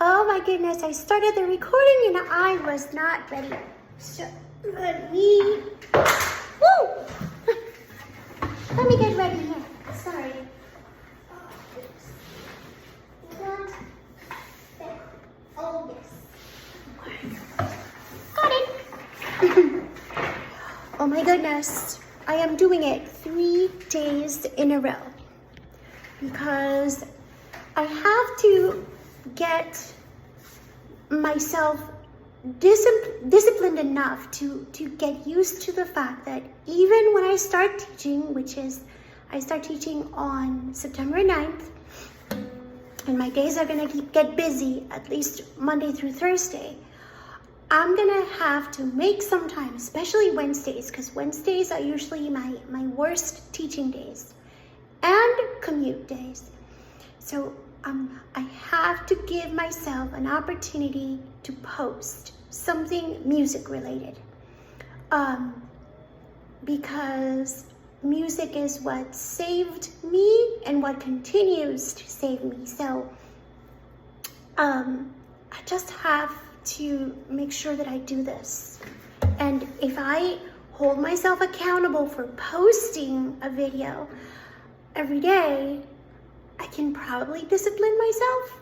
Oh my goodness, I started the recording and I was not ready. So let me, woo! Let me get ready here. Sorry. Oh yes. Got it. Oh my goodness. I am doing it 3 days in a row because I have to get myself disciplined enough to get used to the fact that even when I start teaching, which is I start teaching on September 9th, and my days are gonna get busy at least Monday through Thursday, I'm gonna have to make some time, especially Wednesdays, because Wednesdays are usually my worst teaching days and commute days. So I have to give myself an opportunity to post something music related, because music is what saved me and what continues to save me. So I just have to make sure that I do this. And if I hold myself accountable for posting a video every day, I can probably discipline myself.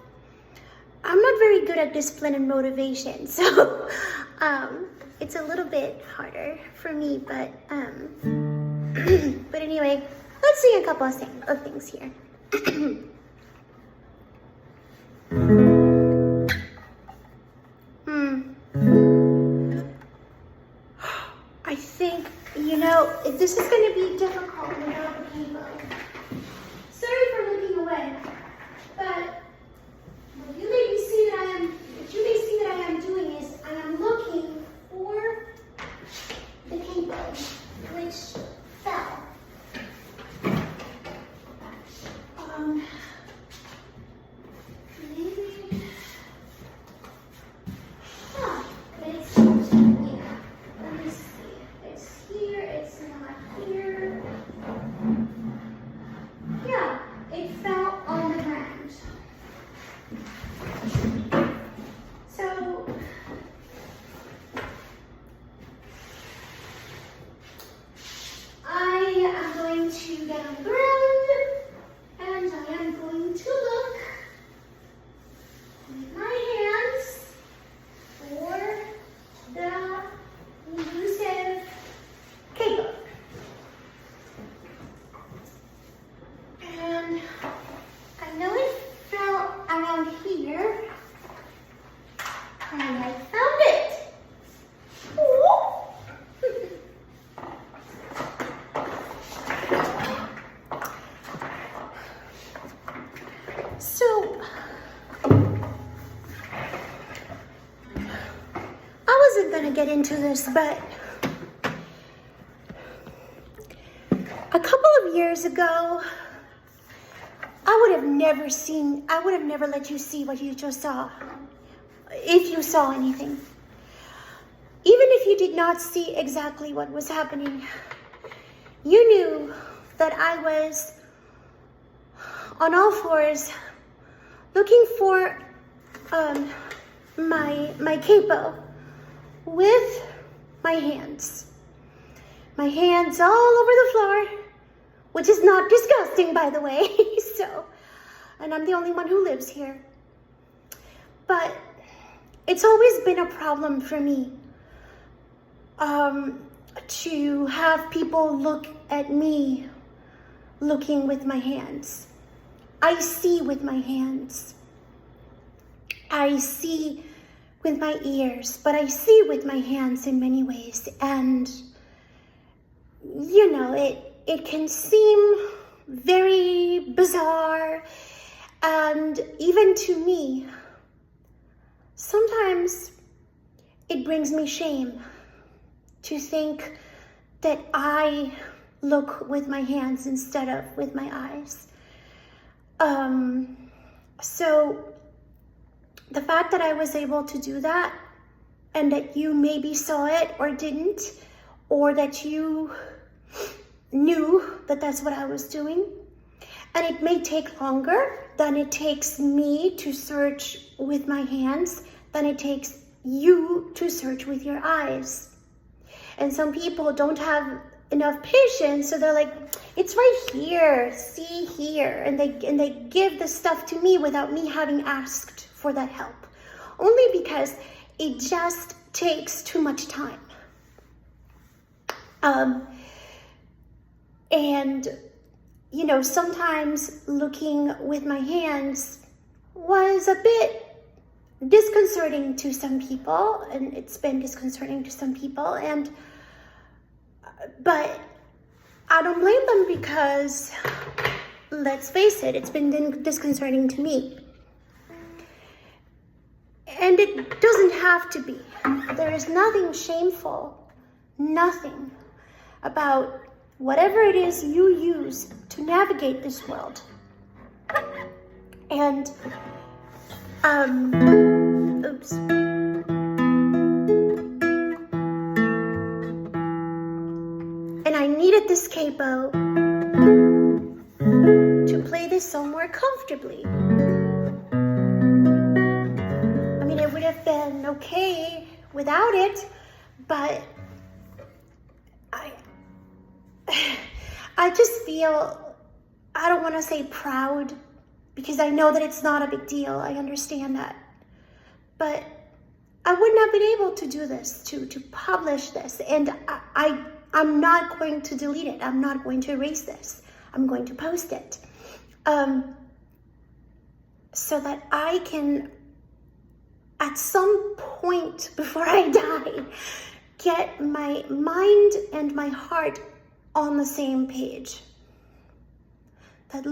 I'm not very good at discipline and motivation, so it's a little bit harder for me, but but anyway, let's see a couple of things here. I think, this is going to be difficult without the keyboard. Sorry for looking away, but what you may see that I am doing is I am looking for the keyboard, which fell. Maybe. It's here. Let me see. It's here. It's not here. Yeah, it fell on the ground. So I am going to get on the ground and I am going to look with my hands for the elusive cable. And I know it fell around here, and I found it. So, I wasn't gonna get into this, but a couple of years ago, I would have never let you see what you just saw, if you saw anything. Even if you did not see exactly what was happening, you knew that I was on all fours looking for my capo with my hands. My hands all over the floor, which is not disgusting, by the way. And I'm the only one who lives here. But it's always been a problem for me to have people look at me looking with my hands. I see with my hands. I see with my ears, but I see with my hands in many ways. And, it can seem very bizarre. And even to me, sometimes it brings me shame to think that I look with my hands instead of with my eyes. So the fact that I was able to do that, and that you maybe saw it or didn't, or that you knew that that's what I was doing, And it may take longer than it takes me to search with my hands, than it takes you to search with your eyes. And some people don't have enough patience, so they're like, it's right here, see here, and they give the stuff to me without me having asked for that help, only because it just takes too much time. And you know, sometimes looking with my hands was a bit disconcerting to some people, and it's been disconcerting to some people, but I don't blame them, because let's face it, it's been disconcerting to me. And it doesn't have to be. There is nothing shameful, nothing about whatever it is you use to navigate this world. And, oops. And I needed this capo to play this song more comfortably. I mean, it would have been okay without it, but I just feel, I don't want to say proud, because I know that it's not a big deal. I understand that. But I wouldn't have been able to do this, to publish this. And I'm not going to delete it. I'm not going to erase this. I'm going to post it. So that I can, at some point before I die, get my mind and my heart on the same page. That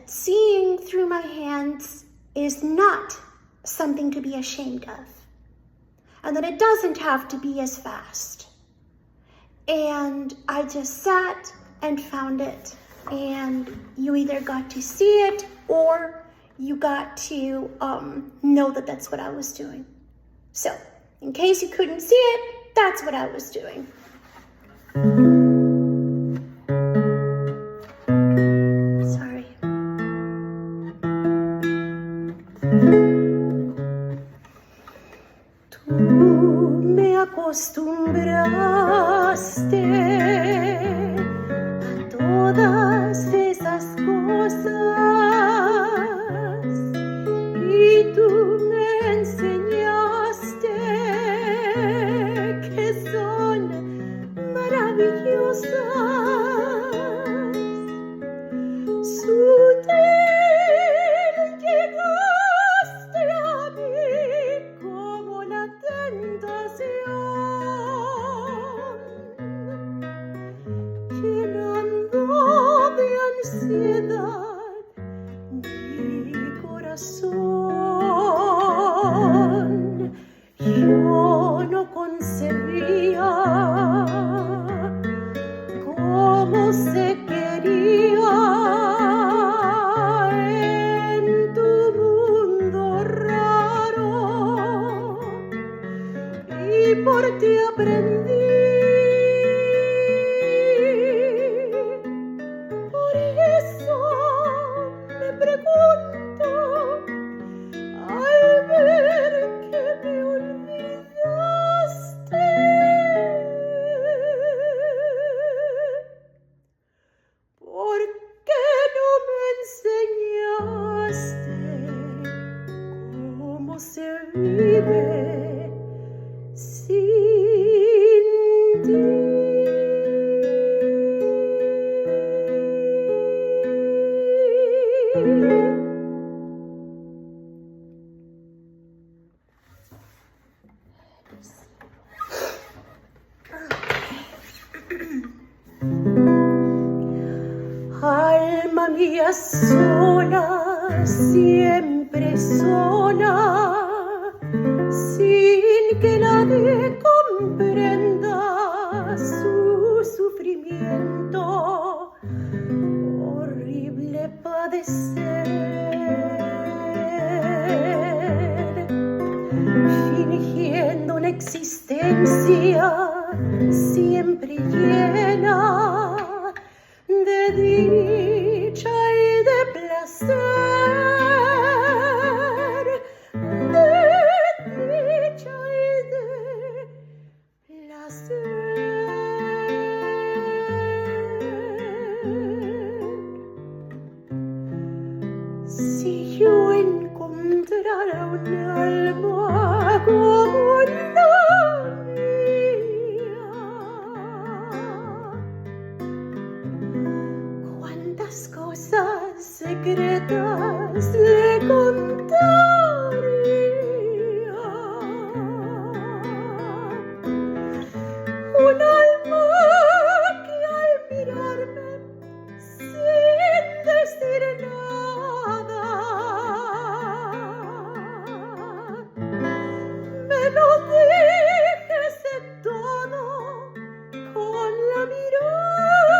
seeing through my hands is not something to be ashamed of. And that it doesn't have to be as fast. And I just sat and found it. And you either got to see it, or you got to know that that's what I was doing. So, in case you couldn't see it, that's what I was doing. Sorry. Tú me acostumbraste a todas esas cosas, y tú me enseñaste que son maravillosas. Sutil llegaste a mí como la tentación, llenando de ansiedad mi corazón. Yo no concebía cómo se quería en tu mundo raro, y por ti aprendí. Por eso me pregunto, al ver que me olvidaste, ¿por qué no me enseñaste cómo se vive sin ti? Alma mía sola, siempre sola, sin que nadie comprenda su sufrimiento, horrible padecer, fingiendo una existencia siempre llena de dicha. encontrara un alma como la mía. Cuántas cosas secretas le contaría. Un alma que al mirarme sin decir nada me lo dijese todo con la mirada.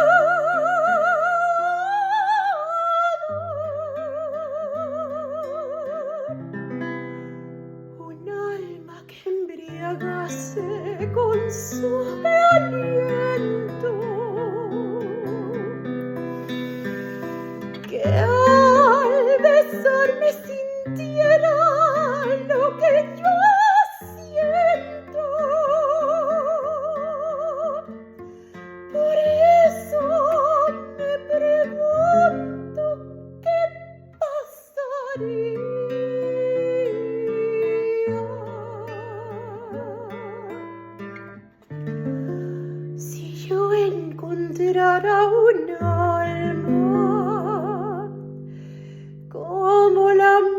Un alma que embriagase con su aliento, que al besarme sintiera lo que yo siento. Por eso me pregunto qué pasaría si yo encontrara un alma como la mía.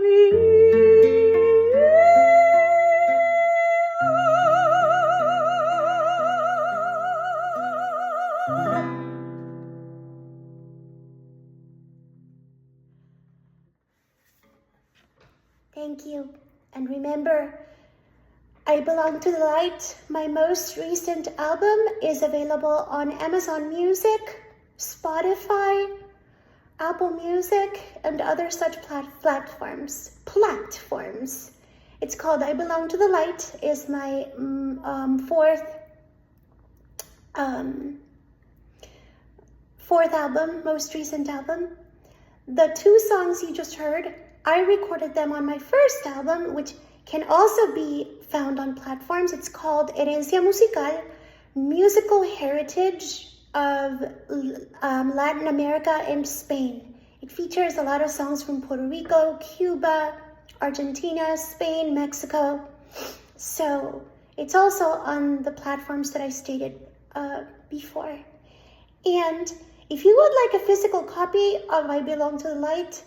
Thank you. And remember, I Belong to the Light, my most recent album, is available on Amazon Music, Spotify, Apple Music, and other such platforms. It's called I Belong to the Light, is my fourth album, most recent album. The 2 songs you just heard, I recorded them on my first album, which can also be found on platforms. It's called Herencia Musical, Musical Heritage of Latin America and Spain. It features a lot of songs from Puerto Rico, Cuba, Argentina, Spain, Mexico. So it's also on the platforms that I stated before. And if you would like a physical copy of I Belong to the Light,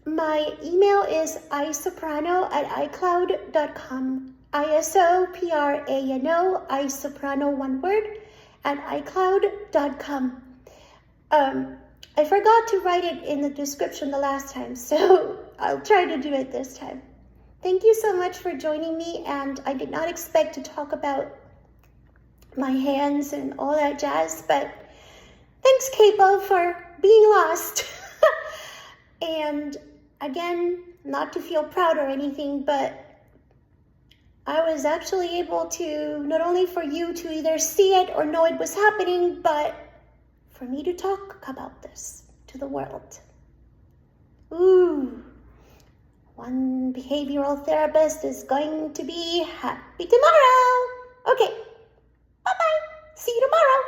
my email is isoprano@icloud.com. ISOPRANO, isoprano, one word, at icloud.com. I forgot to write it in the description the last time, so I'll try to do it this time. Thank you so much for joining me, and I did not expect to talk about my hands and all that jazz, but thanks, Capo, for being lost. And again, not to feel proud or anything, but I was actually able to, not only for you to either see it or know it was happening, but for me to talk about this to the world. Ooh, one behavioral therapist is going to be happy tomorrow. Okay, bye-bye. See you tomorrow.